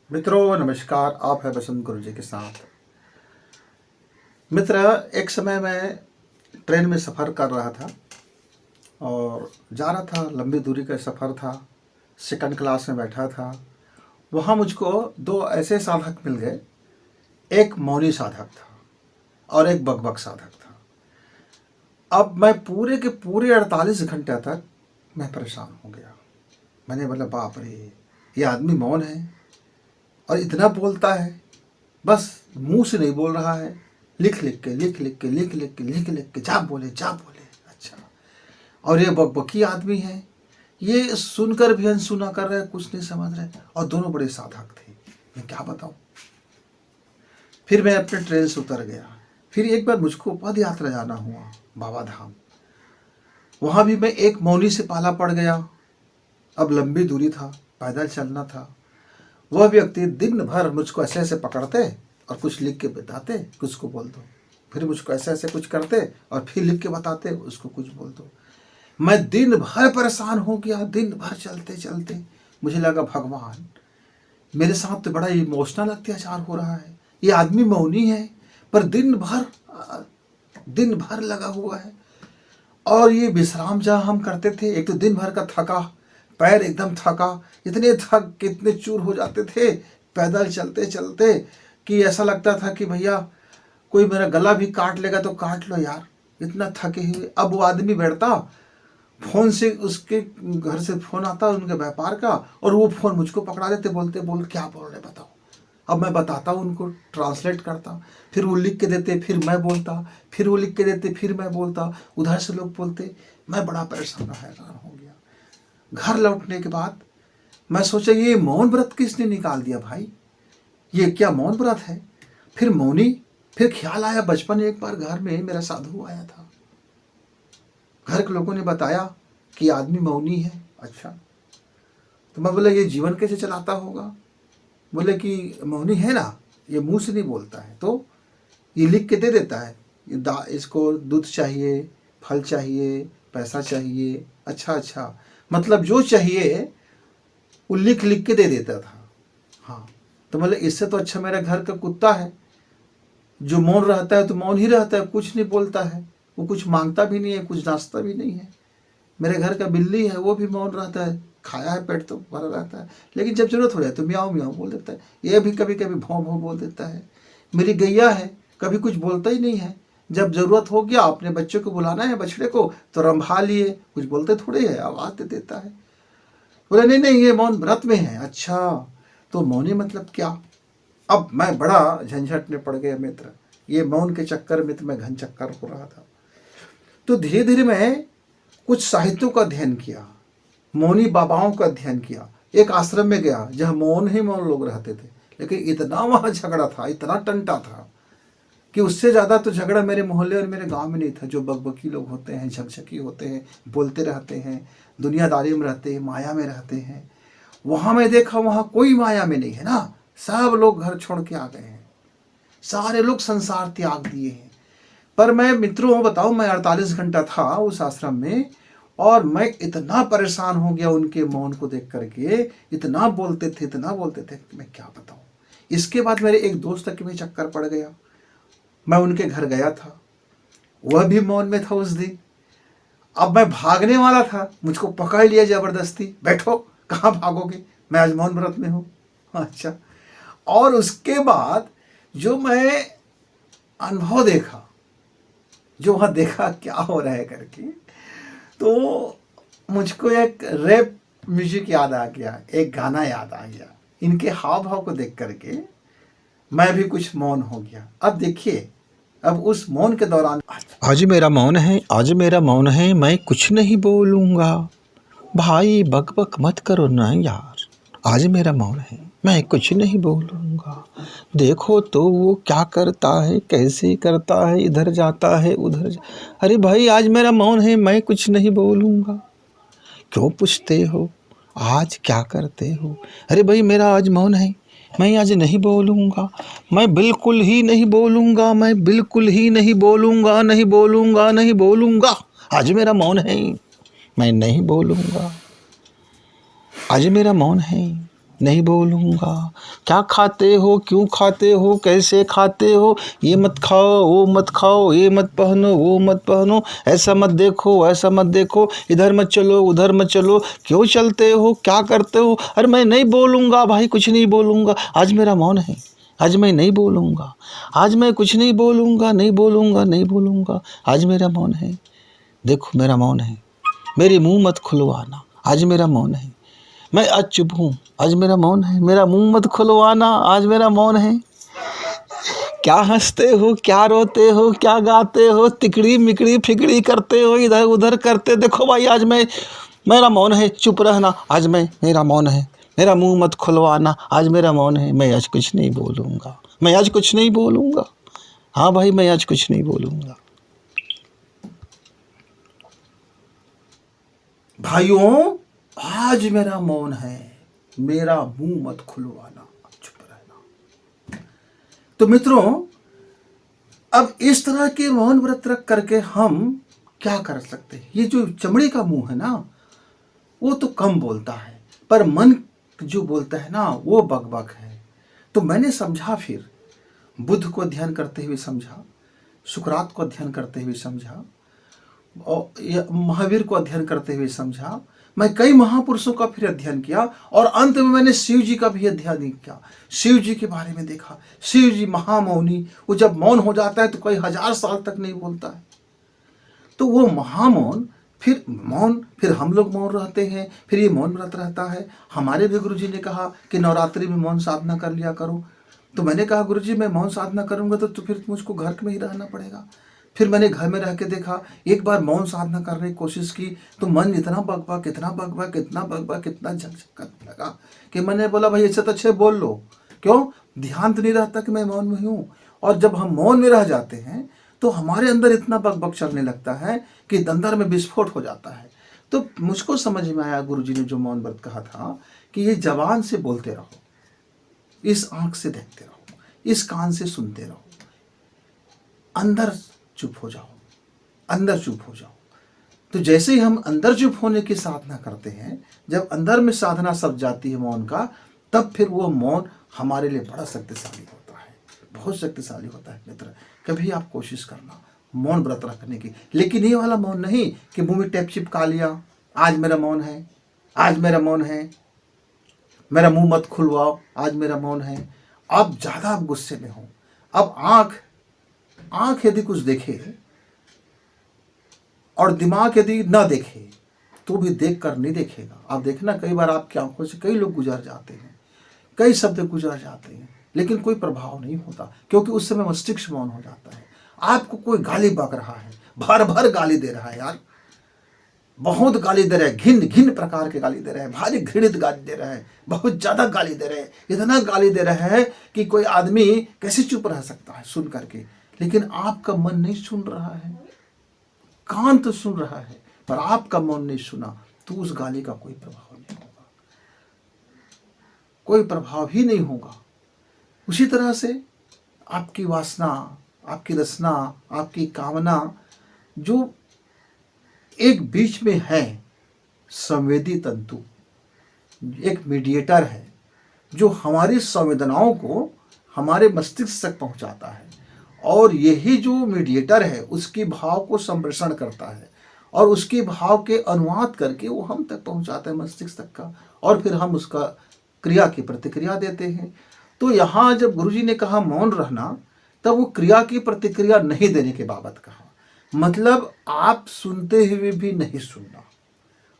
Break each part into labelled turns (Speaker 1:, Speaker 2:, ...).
Speaker 1: मित्रों नमस्कार। आप है बसंत गुरु जी के साथ। मित्र, एक समय मैं ट्रेन में सफ़र कर रहा था और जा रहा था, लंबी दूरी का सफ़र था। सेकंड क्लास में बैठा था। वहाँ मुझको दो ऐसे साधक मिल गए। एक मौनी साधक था और एक बकबक साधक था। अब मैं पूरे के पूरे 48 घंटे तक मैं परेशान हो गया। मैंने बोला बाप रे, ये आदमी मौन है और इतना बोलता है, बस मुंह से नहीं बोल रहा है, लिख लिख के जा बोले जा बोले। अच्छा, और ये बकबकी आदमी है, ये सुनकर भी अनसुना कर रहे, कुछ नहीं समझ रहे, और दोनों बड़े साधक थे। मैं क्या बताऊं। फिर मैं अपने ट्रेन से उतर गया। फिर एक बार मुझको पद यात्रा जाना हुआ बाबा धाम। वहां भी मैं एक मौनी से पाला पड़ गया। अब लंबी दूरी था, पैदल चलना था। वह व्यक्ति दिन भर मुझको ऐसे ऐसे पकड़ते और कुछ लिख के बताते, कुछ को बोल दो, फिर मुझको ऐसे ऐसे कुछ करते और फिर लिख के बताते, उसको कुछ बोल दो। मैं दिन भर परेशान हो गया। दिन भर चलते चलते मुझे लगा भगवान, मेरे साथ तो बड़ा इमोशनल अत्याचार हो रहा है। ये आदमी मौनी है पर दिन भर लगा हुआ है। और ये विश्राम जहाँ हम करते थे, एक तो दिन भर का थका, पैर एकदम थका, इतने थक कितने चूर हो जाते थे पैदल चलते चलते कि ऐसा लगता था कि भैया कोई मेरा गला भी काट लेगा तो काट लो यार, इतना थके हुए। अब वो आदमी बैठता, फ़ोन से उसके घर से फ़ोन आता उनके व्यापार का, और वो फ़ोन मुझको पकड़ा देते, बोलते बोल क्या बोल रहे बताओ। अब मैं बताता हूँ उनको, ट्रांसलेट करता, फिर वो लिख के देते, फिर मैं बोलता, फिर वो लिख के देते, फिर मैं बोलता, उधर से लोग बोलते। मैं बड़ा परेशान हैरान हो गया। घर लौटने के बाद मैं सोचा ये मौन व्रत किसने निकाल दिया भाई, ये क्या मौन व्रत है। फिर मौनी, फिर ख्याल आया बचपन एक बार घर में मेरा साधु आया था। घर के लोगों ने बताया कि आदमी मौनी है। अच्छा, तो मैं बोला ये जीवन कैसे चलाता होगा। बोले कि मौनी है ना, ये मुंह से नहीं बोलता है, तो ये लिख के दे देता है, इसको दूध चाहिए, फल चाहिए, पैसा चाहिए। अच्छा, मतलब जो चाहिए वो लिख लिख के दे देता था। हाँ, तो मतलब इससे तो अच्छा मेरा घर का कुत्ता है, जो मौन रहता है तो मौन ही रहता है, कुछ नहीं बोलता है, वो कुछ मांगता भी नहीं है, कुछ नाचता भी नहीं है। मेरे घर का बिल्ली है, वो भी मौन रहता है, खाया है, पेट तो भरा रहता है, लेकिन जब जरूरत हो जाए तो म्याऊं म्याऊं बोल देता है। ये भी कभी कभी भौं भौं बोल देता है। मेरी गैया है, कभी कुछ बोलता ही नहीं है। जब जरूरत हो गया, अपने बच्चों को बुलाना है, बछड़े को, तो रंभा लिए, कुछ बोलते थोड़े है, आवाज दे देता है। बोले नहीं नहीं, ये मौन व्रत में है। अच्छा, तो मौनी मतलब क्या। अब मैं बड़ा झंझट में पड़ गया मित्र। ये मौन के चक्कर में तो मैं घन चक्कर हो रहा था। तो धीरे धीरे मैं कुछ साहित्यों का अध्ययन किया, मौनी बाबाओं का अध्ययन किया। एक आश्रम में गया जहाँ मौन ही मौन लोग रहते थे, लेकिन इतना वहाँ झगड़ा था, इतना टंटा था कि उससे ज़्यादा तो झगड़ा मेरे मोहल्ले और मेरे गांव में नहीं था। जो बकबकी लोग होते हैं, झकझकी होते हैं, बोलते रहते हैं, दुनियादारी में रहते हैं, माया में रहते हैं, वहाँ मैं देखा वहाँ कोई माया में नहीं है ना। सब लोग घर छोड़ के आ गए हैं, सारे लोग संसार त्याग दिए हैं। पर मैं मित्रों बताऊं, मैं 48 घंटा था उस आश्रम में और मैं इतना परेशान हो गया उनके मौन को देख करके। इतना बोलते थे, इतना बोलते थे, मैं क्या बताऊं। इसके बाद मेरे एक दोस्त के में चक्कर पड़ गया। मैं उनके घर गया था, वह भी मौन में था उस दिन। अब मैं भागने वाला था, मुझको पकड़ लिया जबरदस्ती, बैठो, कहाँ भागोगे, मैं आज मौन व्रत में हूँ। अच्छा, और उसके बाद जो मैं अनुभव देखा, जो वहाँ देखा क्या हो रहा है करके, तो मुझको एक रैप म्यूजिक याद आ गया, एक गाना याद आ गया। इनके हाव भाव को देख करके मैं भी कुछ मौन हो गया। अब देखिए, अब उस मौन के दौरान
Speaker 2: आज मेरा मौन है, आज मेरा मौन है, मैं कुछ नहीं बोलूँगा। भाई बक मत करो ना यार। आज मेरा मौन है, मैं कुछ नहीं बोलूँगा। देखो तो वो क्या करता है, कैसे करता है, इधर जाता है उधर अरे भाई आज मेरा मौन है, मैं कुछ नहीं बोलूँगा। क्यों पूछते हो आज क्या करते हो। अरे भाई मेरा आज मौन है, मैं आज नहीं बोलूँगा, मैं बिल्कुल ही नहीं बोलूँगा, मैं बिल्कुल ही नहीं बोलूँगा, नहीं बोलूँगा, नहीं बोलूँगा। आज मेरा मौन है, मैं नहीं बोलूँगा। आज मेरा मौन है, नहीं बोलूँगा। क्या खाते हो, क्यों खाते हो, कैसे खाते हो, ये मत खाओ, वो मत खाओ, ये मत पहनो, वो मत पहनो, ऐसा मत देखो, ऐसा मत देखो, इधर मत चलो, उधर मत चलो, क्यों चलते हो, क्या करते हो। अरे मैं नहीं बोलूँगा भाई, कुछ नहीं बोलूँगा, आज मेरा मौन है, आज मैं नहीं बोलूँगा, आज मैं कुछ नहीं बोलूँगा, नहीं बोलूँगा, नहीं बोलूँगा, आज मेरा मौन है। देखो मेरा मौन है, मेरी मुंह मत खुलवाना, आज मेरा मौन है। मैं आज चुप हूँ, आज मेरा मौन है, मेरा मुंह मत खुलवाना, आज मेरा मौन है। क्या हंसते हो, क्या रोते हो, क्या गाते हो, तिकड़ी मिकड़ी फिकड़ी करते हो, इधर उधर करते, देखो भाई आज मेरा मौन है, चुप रहना, आज मेरा मौन है, मेरा मुंह मत खुलवाना, आज मेरा मौन है, मैं आज कुछ नहीं बोलूँगा, मैं आज कुछ नहीं बोलूँगा। हाँ भाई, मैं आज कुछ नहीं बोलूँगा।
Speaker 1: भाइयों, आज मेरा मौन है, मेरा मुंह मत खुलवाना, चुप रहना। तो मित्रों, अब इस तरह के मौन व्रत रख करके हम क्या कर सकते हैं। ये जो चमड़ी का मुंह है ना, वो तो कम बोलता है, पर मन जो बोलता है ना, वो बकबक है। तो मैंने समझा, फिर बुद्ध को अध्ययन करते हुए समझा, सुकरात को अध्ययन करते हुए समझा, और महावीर को अध्ययन करते हुए समझा, मैं कई महापुरुषों का फिर अध्ययन किया, और अंत में मैंने शिव जी का भी अध्ययन किया। शिव जी के बारे में देखा, शिव जी महामौनी, वो जब मौन हो जाता है तो कई हजार साल तक नहीं बोलता है। तो वो महामौन, फिर मौन, फिर हम लोग मौन रहते हैं, फिर ये मौन व्रत रहता है। हमारे भी गुरु जी ने कहा कि नवरात्रि में मौन साधना कर लिया करो। तो मैंने कहा गुरु जी मैं मौन साधना करूंगा तो फिर मुझको घर में ही रहना पड़ेगा। फिर मैंने घर में रह के देखा, एक बार मौन साधना करने की कोशिश की तो मन इतना बकबक, इतना बकबक, इतना बकबक, इतना झकझक करने लगा कि मैंने बोला भाई इससे तो अच्छे बोल लो। क्यों? ध्यान तो नहीं रहता कि मैं मौन में हूँ। और जब हम मौन में रह जाते हैं तो हमारे अंदर इतना बकबक चलने लगता है कि अंदर में विस्फोट हो जाता है। तो मुझको समझ में आया गुरुजी ने जो मौन व्रत कहा था कि ये जबान से बोलते रहो, इस आंख से देखते रहो, इस कान से सुनते रहो, अंदर चुप हो जाओ, अंदर चुप हो जाओ। तो जैसे ही हम अंदर चुप होने की साधना करते हैं, जब अंदर में साधना सब जाती है मौन का, तब फिर वो मौन हमारे लिए बड़ा शक्तिशाली होता है, बहुत शक्तिशाली होता है। मित्र, कभी आप कोशिश करना मौन व्रत रखने की, लेकिन ये वाला मौन नहीं कि मुंह में टेप चिपका लिया, आज मेरा मौन है, आज मेरा मौन है, मेरा मुंह मत खुलवाओ, आज मेरा मौन है। अब ज़्यादा आप गुस्से में हो, अब आँख यदि कुछ देखे और दिमाग यदि ना देखे तो भी देख कर नहीं देखेगा। आप देखना, कई बार आपकी आंखों से कई लोग गुजर जाते हैं, कई शब्द गुजर जाते हैं, लेकिन कोई प्रभाव नहीं होता, क्योंकि उस समय मस्तिष्क मौन हो जाता है। आपको कोई गाली बक रहा है, भर भर गाली दे रहा है, यार बहुत गाली दे रहा है, घिन घिन प्रकार के गाली दे रहे हैं, भारी घृणित गाली दे रहा है, बहुत ज्यादा गाली दे रहे हैं, इतना गाली दे रहा है कि कोई आदमी कैसे चुप रह सकता है सुन करके। लेकिन आपका मन नहीं सुन रहा है, कान तो सुन रहा है, पर आपका मन नहीं सुना, तो उस गाली का कोई प्रभाव नहीं होगा, कोई प्रभाव ही नहीं होगा। उसी तरह से आपकी वासना, आपकी रसना, आपकी कामना जो एक बीच में है, संवेदी तंतु, एक मीडिएटर है जो हमारी संवेदनाओं को हमारे मस्तिष्क तक पहुंचाता है, और यही जो मीडिएटर है उसकी भाव को संप्रेषण करता है, और उसके भाव के अनुवाद करके वो हम तक पहुंचाता है, मस्तिष्क तक का, और फिर हम उसका क्रिया की प्रतिक्रिया देते हैं। तो यहाँ जब गुरुजी ने कहा मौन रहना, तब वो क्रिया की प्रतिक्रिया नहीं देने के बाबत कहा। मतलब आप सुनते हुए भी नहीं सुनना,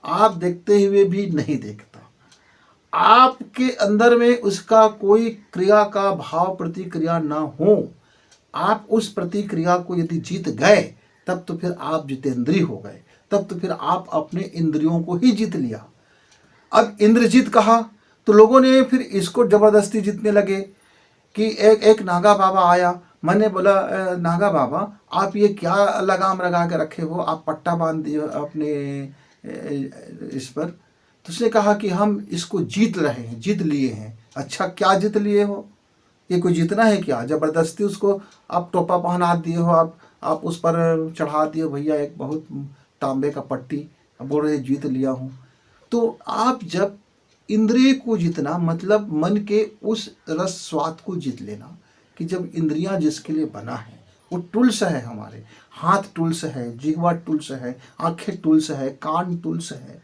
Speaker 1: आप देखते हुए भी नहीं देखता, आपके अंदर में उसका कोई क्रिया का भाव प्रतिक्रिया ना हो, आप उस प्रतिक्रिया को यदि जीत गए तब तो फिर आप जितेंद्रिय हो गए, तब तो फिर आप अपने इंद्रियों को ही जीत लिया। अब इंद्रजीत कहा तो लोगों ने फिर इसको जबरदस्ती जीतने लगे कि एक नागा बाबा आया। मैंने बोला नागा बाबा आप ये क्या लगाम लगा के रखे हो, आप पट्टा बांध दिए अपने इस पर। तो उसने कहा कि हम इसको जीत रहे हैं, जीत लिए हैं। अच्छा क्या जीत लिए हो? ये कोई जीतना है क्या? जबरदस्ती उसको आप टोपा पहना दिए हो, आप उस पर चढ़ा दिए भैया एक बहुत तांबे का पट्टी, बोल रहे जीत लिया हूँ। तो आप जब इंद्रिय को जीतना मतलब मन के उस रस स्वाद को जीत लेना कि जब इंद्रियां जिसके लिए बना है, वो टूल्स है हमारे, हाथ टूल्स है, जिह्वा टूल्स है, आंखें टूल्स है, कान टूल्स है।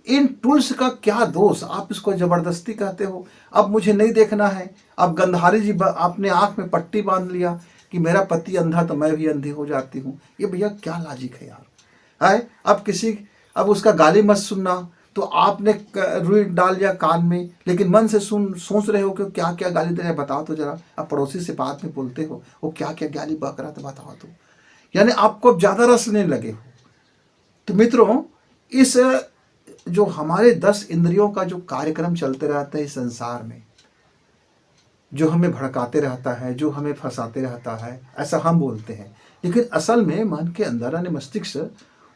Speaker 1: इन टूल्स का क्या दोष, आप इसको जबरदस्ती कहते हो। अब मुझे नहीं देखना है, अब गंधारी जी आपने आंख में पट्टी बांध लिया कि मेरा पति अंधा तो मैं भी अंधी हो जाती हूँ। ये भैया क्या लॉजिक है यार, है। अब उसका गाली मत सुनना, तो आपने रुई डाल दिया कान में, लेकिन मन से सोच रहे हो कि क्या क्या गाली दे रहे हैं, बताओ तो जरा। अब पड़ोसी से बाद में बोलते हो वो क्या क्या गाली बक रहा था, बताओ तो। यानी आपको अब ज्यादा रस लेने लगे हो। तो मित्रों, इस जो हमारे 10 इंद्रियों का जो कार्यक्रम चलते रहता है इस संसार में, जो हमें भड़काते रहता है, जो हमें फंसाते रहता है, ऐसा हम बोलते हैं, लेकिन असल में मन के अंदर यानी मस्तिष्क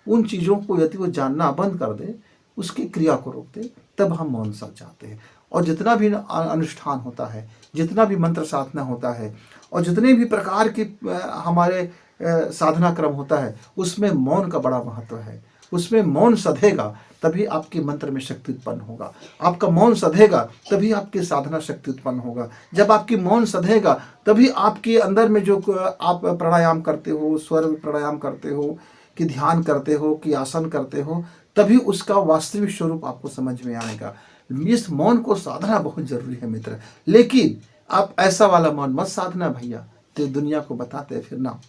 Speaker 1: उन चीज़ों को यदि वो जानना बंद कर दे, उसकी क्रिया को रोक दे, तब हम मौन सक जाते हैं। और जितना भी अनुष्ठान होता है, जितना भी मंत्र साधना होता है, और जितने भी प्रकार की हमारे साधना क्रम होता है, उसमें मौन का बड़ा महत्व है। उसमें मौन सधेगा तभी आपके मंत्र में शक्ति उत्पन्न होगा, आपका मौन सधेगा तभी आपकी साधना शक्ति उत्पन्न होगा। जब आपकी मौन सधेगा तभी आपके अंदर में जो आप प्राणायाम करते हो, स्वर प्राणायाम करते हो, कि ध्यान करते हो, कि आसन करते हो, तभी उसका वास्तविक स्वरूप आपको समझ में आएगा। इस मौन को साधना बहुत जरूरी है मित्र, लेकिन आप ऐसा वाला मौन मत साधना भैया, तो दुनिया को बताते फिर ना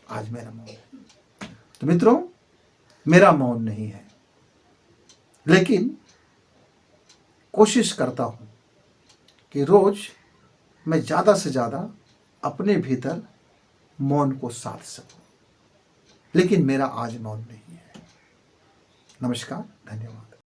Speaker 1: आज मेरा मौन है। तो मित्रों, मेरा मौन नहीं है, लेकिन कोशिश करता हूं कि रोज मैं ज्यादा से ज्यादा अपने भीतर मौन को साध सकूं, लेकिन मेरा आज मौन नहीं है। नमस्कार, धन्यवाद।